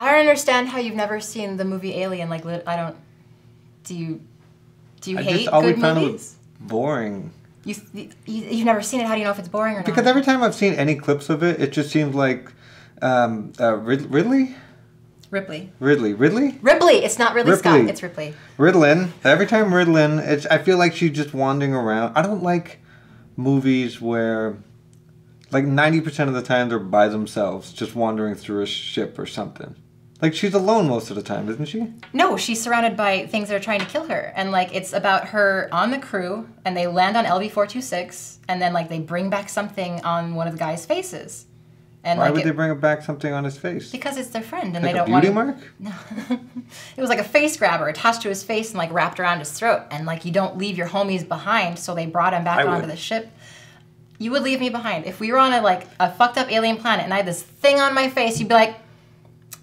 I don't understand how you've never seen the movie Alien. Like, I don't. Do you hate good movies? Boring. You've never seen it. How do you know if it's boring or not? Because every time I've seen any clips of it, it just seems like Ridley. It's not Ridley Scott. It's Ripley. Riddlin. Every time Riddlin, I feel like she's just wandering around. I don't like movies where, like 90% of the time, they're by themselves, just wandering through a ship or something. Like, she's alone most of the time, isn't she? No, she's surrounded by things that are trying to kill her. And, like, it's about her on the crew, and they land on LV-426, and then, like, they bring back something on one of the guys' faces. And why would they bring back something on his face? Because it's their friend, and like they don't want a beauty mark? No. It was like a face grabber attached to his face and, like, wrapped around his throat. And, like, you don't leave your homies behind, so they brought him back onto the ship. You would leave me behind. If we were on, a fucked up alien planet, and I had this thing on my face, you'd be like,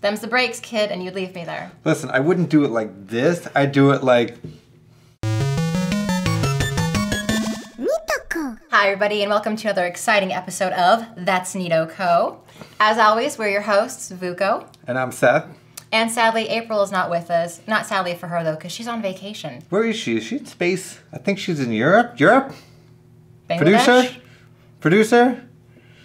them's the breaks, kid, and you'd leave me there. Listen, I wouldn't do it like this. I'd do it like... neatOco. Hi, everybody, and welcome to another exciting episode of That's neatOco. As always, we're your hosts, Vuko. And I'm Seth. And sadly, April is not with us. Not sadly for her, though, because she's on vacation. Where is she? Is she in space? I think she's in Europe. Europe? Bangladesh? Producer?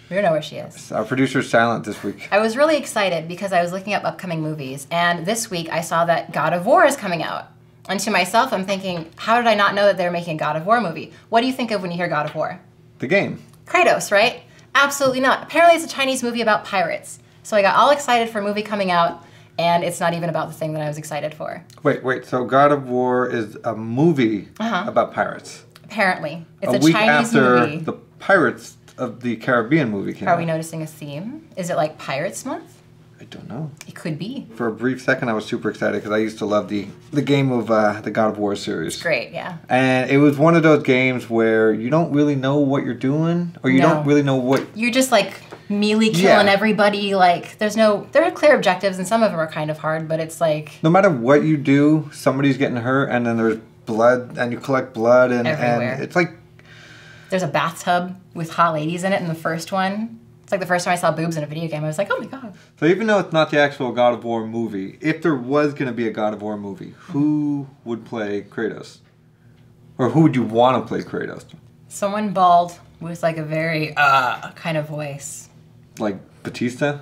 We don't know where she is. Our producer's silent this week. I was really excited because I was looking up upcoming movies, and this week I saw that God of War is coming out. And to myself, I'm thinking, how did I not know that they're making a God of War movie? What do you think of when you hear God of War? The game. Kratos, right? Absolutely not. Apparently it's a Chinese movie about pirates. So I got all excited for a movie coming out, and it's not even about the thing that I was excited for. Wait, so God of War is a movie about pirates? Apparently. It's a week Chinese after movie. the Pirates of the Caribbean movie came out. Are we noticing a theme? Is it like Pirates Month? I don't know. It could be. For a brief second, I was super excited because I used to love the game of the God of War series. It's great, yeah. And it was one of those games where you don't really know what you're doing, or you don't really know what... You're just like melee killing everybody. Like, there are clear objectives, and some of them are kind of hard, but it's like... No matter what you do, somebody's getting hurt, and then there's blood, and you collect blood, and it's like... There's a bathtub with hot ladies in it in the first one. It's like the first time I saw boobs in a video game, I was like, oh my god. So even though it's not the actual God of War movie, if there was going to be a God of War movie, who would play Kratos? Or who would you want to play Kratos? Someone bald with like a very kind of voice. Like Batista?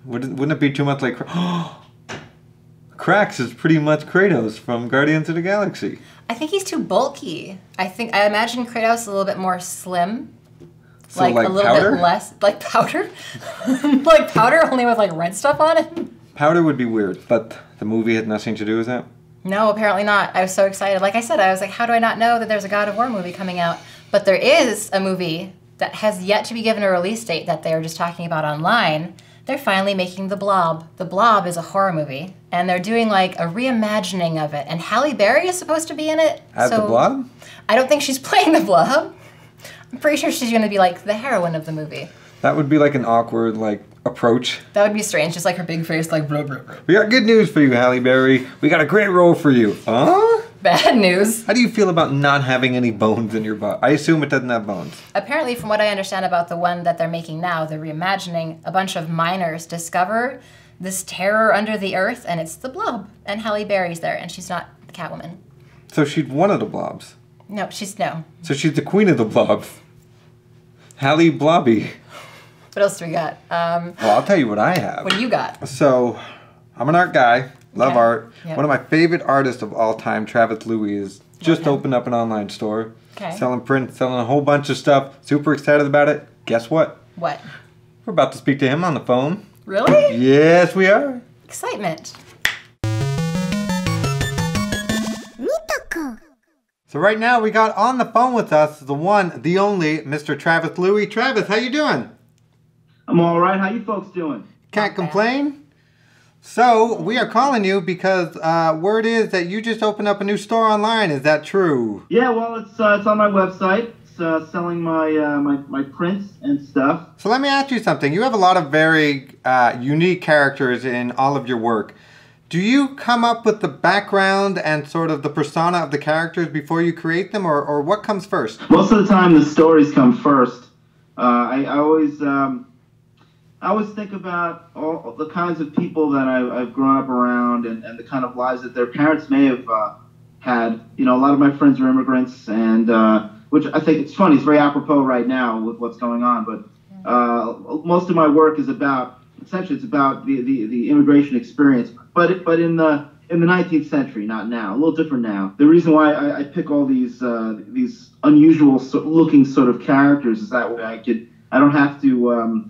Wouldn't it be too much like... Krax is pretty much Kratos from Guardians of the Galaxy. I think he's too bulky. I imagine Kratos a little bit more slim. So like a little powder? bit less, like powder? Like powder only with like red stuff on it? Powder would be weird, but the movie had nothing to do with that? No, apparently not. I was so excited. Like I said, I was like, how do I not know that there's a God of War movie coming out? But there is a movie that has yet to be given a release date that they are just talking about online. They're finally making The Blob. The Blob is a horror movie, and they're doing like a reimagining of it. And Halle Berry is supposed to be in it. As the Blob? I don't think she's playing the Blob. I'm pretty sure she's gonna be like the heroine of the movie. That would be like an awkward approach. That would be strange, just like her big face like blah blah blah. We got good news for you, Halle Berry. We got a great role for you. Huh? Bad news. How do you feel about not having any bones in your butt? I assume it doesn't have bones. Apparently, from what I understand about the one that they're making now, the reimagining, a bunch of miners discover this terror under the earth, and it's the Blob. And Halle Berry's there, and she's not the Catwoman. So she's one of the Blobs? No, she's no. So she's the queen of the Blobs. Halle Blobby. What else do we got? Well, I'll tell you what I have. What do you got? So, I'm an art guy. Love art. Yep. One of my favorite artists of all time, Travis Louie, has just opened up an online store. Okay. Selling prints, selling a whole bunch of stuff. Super excited about it. Guess what? What? We're about to speak to him on the phone. Really? Yes, we are. Excitement. neatOco. So right now we got on the phone with us the one, the only, Mr. Travis Louie. Travis, how you doing? I'm all right. How you folks doing? Can't complain. So we are calling you because word is that you just opened up a new store online. Is that true? Yeah, well, it's on my website. It's selling my my prints and stuff. So let me ask you something. You have a lot of very unique characters in all of your work. Do you come up with the background and sort of the persona of the characters before you create them, or what comes first? Most of the time, the stories come first. I I always think about all the kinds of people that I've grown up around and the kind of lives that their parents may have had. You know, a lot of my friends are immigrants, and which I think it's funny. It's very apropos right now with what's going on. But most of my work is about essentially it's about the immigration experience, but in the 19th century, not now. A little different now. The reason why I pick all these unusual looking sort of characters is that way I don't have to.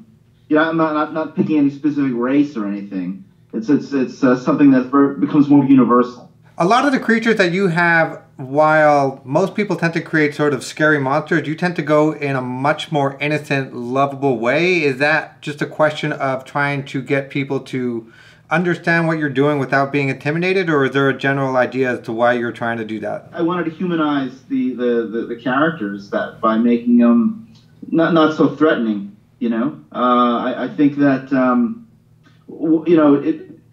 I'm not picking any specific race or anything. It's something that becomes more universal. A lot of the creatures that you have, while most people tend to create sort of scary monsters, you tend to go in a much more innocent, lovable way. Is that just a question of trying to get people to understand what you're doing without being intimidated, or is there a general idea as to why you're trying to do that? I wanted to humanize the characters that by making them not so threatening. You know, I think that you know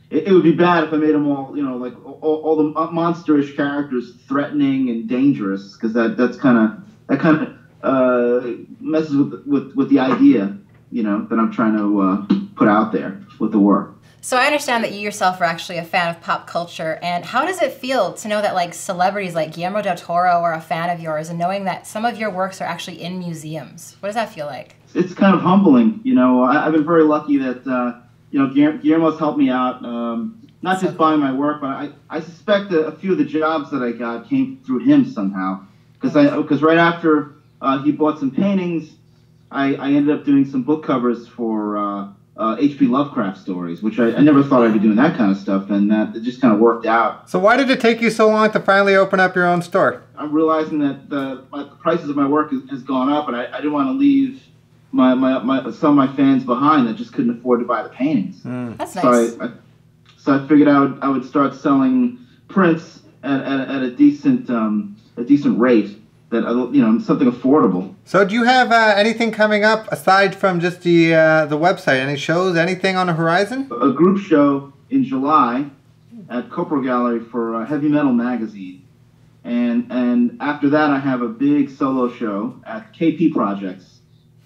it would be bad if I made them all, you know, like all the monsterish characters threatening and dangerous, because that kind of messes with the idea, you know, that I'm trying to put out there with the work. So I understand that you yourself are actually a fan of pop culture, and how does it feel to know that like celebrities like Guillermo del Toro are a fan of yours, and knowing that some of your works are actually in museums? What does that feel like? It's kind of humbling, you know. I've been very lucky that you know, Guillermo's helped me out, not just buying my work, but I suspect a few of the jobs that I got came through him somehow, because right after he bought some paintings, I ended up doing some book covers for H.P. Lovecraft stories, which I never thought I'd be doing that kind of stuff, and that it just kind of worked out. So why did it take you so long to finally open up your own store? I'm realizing that the prices of my work has gone up, and I didn't want to leave some of my fans behind that just couldn't afford to buy the paintings. That's nice. So I figured I would start selling prints at a decent rate, that, you know, something affordable. So do you have anything coming up aside from just the website? Any shows, anything on the horizon? A group show in July at Copro Gallery for Heavy Metal Magazine. And after that, I have a big solo show at KP Projects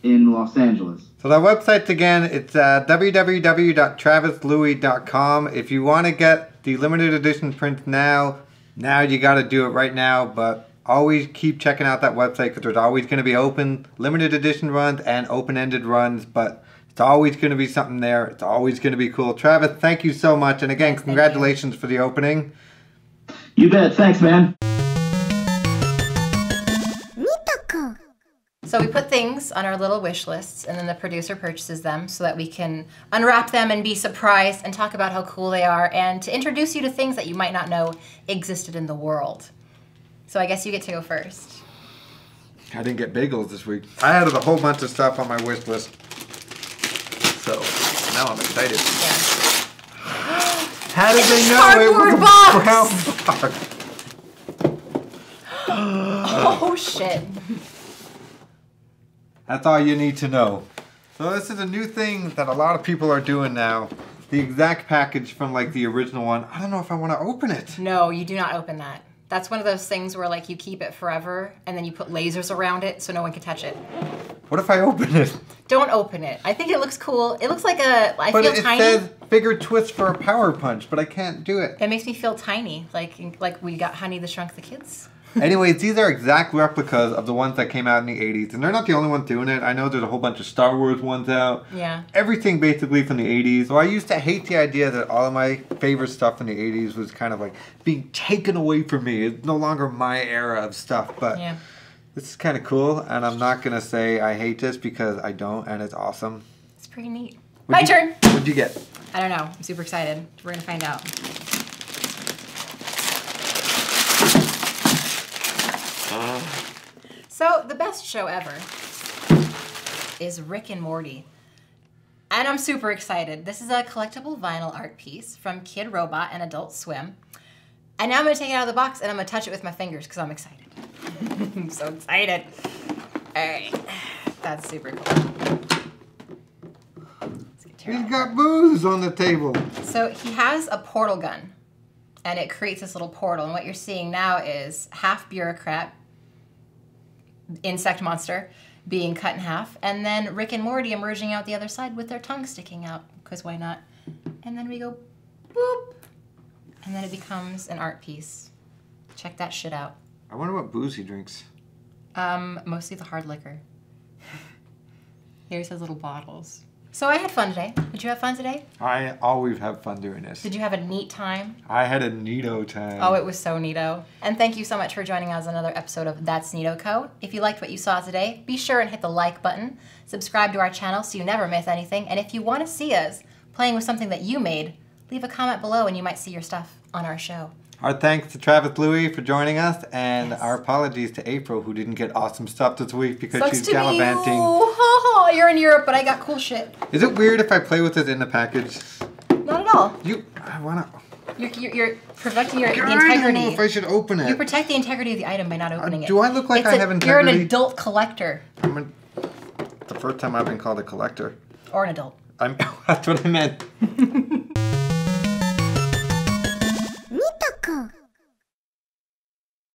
in Los Angeles. So that website again, it's www.travislouie.com. If you want to get the limited edition prints now you got to do it right now, but always keep checking out that website, because there's always going to be open limited edition runs and open-ended runs, but it's always going to be something there. It's always going to be cool. Travis, thank you so much, and again, congratulations for the opening. You bet. Thanks, man. neatOco. So we put things on our little wish lists, and then the producer purchases them so that we can unwrap them and be surprised and talk about how cool they are, and to introduce you to things that you might not know existed in the world. So I guess you get to go first. I didn't get bagels this week. I had a whole bunch of stuff on my wish list, so now I'm excited. Yeah. How did they know it was a brown box? Oh shit. That's all you need to know. So this is a new thing that a lot of people are doing now. The exact package from like the original one. I don't know if I want to open it. No, you do not open that. That's one of those things where like you keep it forever and then you put lasers around it so no one can touch it. What if I open it? Don't open it. I think it looks cool. It looks like I feel tiny. But it says bigger twist for a power punch, but I can't do it. It makes me feel tiny, like we got Honey the Shrunk the Kids. Anyways, these are exact replicas of the ones that came out in the 80s. And they're not the only ones doing it. I know there's a whole bunch of Star Wars ones out. Yeah. Everything basically from the 80s. So I used to hate the idea that all of my favorite stuff in the 80s was kind of like being taken away from me. It's no longer my era of stuff. But yeah. This is kind of cool. And I'm not going to say I hate this, because I don't. And it's awesome. It's pretty neat. My turn. What'd you get? I don't know. I'm super excited. We're going to find out. So, the best show ever is Rick and Morty. And I'm super excited. This is a collectible vinyl art piece from Kid Robot and Adult Swim. And now I'm going to take it out of the box and I'm going to touch it with my fingers because I'm excited. I'm so excited. All right. That's super cool. He's got booze on the table. So he has a portal gun, and it creates this little portal. And what you're seeing now is half bureaucrat, insect monster, being cut in half, and then Rick and Morty emerging out the other side with their tongue sticking out, because why not? And then we go boop, and then it becomes an art piece. Check that shit out. I wonder what booze he drinks. Mostly the hard liquor. Here's his little bottles. So I had fun today. Did you have fun today? I always have fun doing this. Did you have a neat time? I had a neato time. Oh, it was so neato. And thank you so much for joining us on another episode of That's neatOco. If you liked what you saw today, be sure and hit the like button. Subscribe to our channel so you never miss anything. And if you want to see us playing with something that you made, leave a comment below and you might see your stuff on our show. Our thanks to Travis Louie for joining us, and our apologies to April, who didn't get awesome stuff this week because Sucks she's to gallivanting. Oh, you're in Europe, but I got cool shit. Is it weird if I play with it in the package? Not at all. I wanna. You're protecting the I integrity. don't know if I should open it. You protect the integrity of the item by not opening it. Do I look like I have integrity? You're an adult collector. The first time I've been called a collector. Or an adult. That's what I meant. neatOco.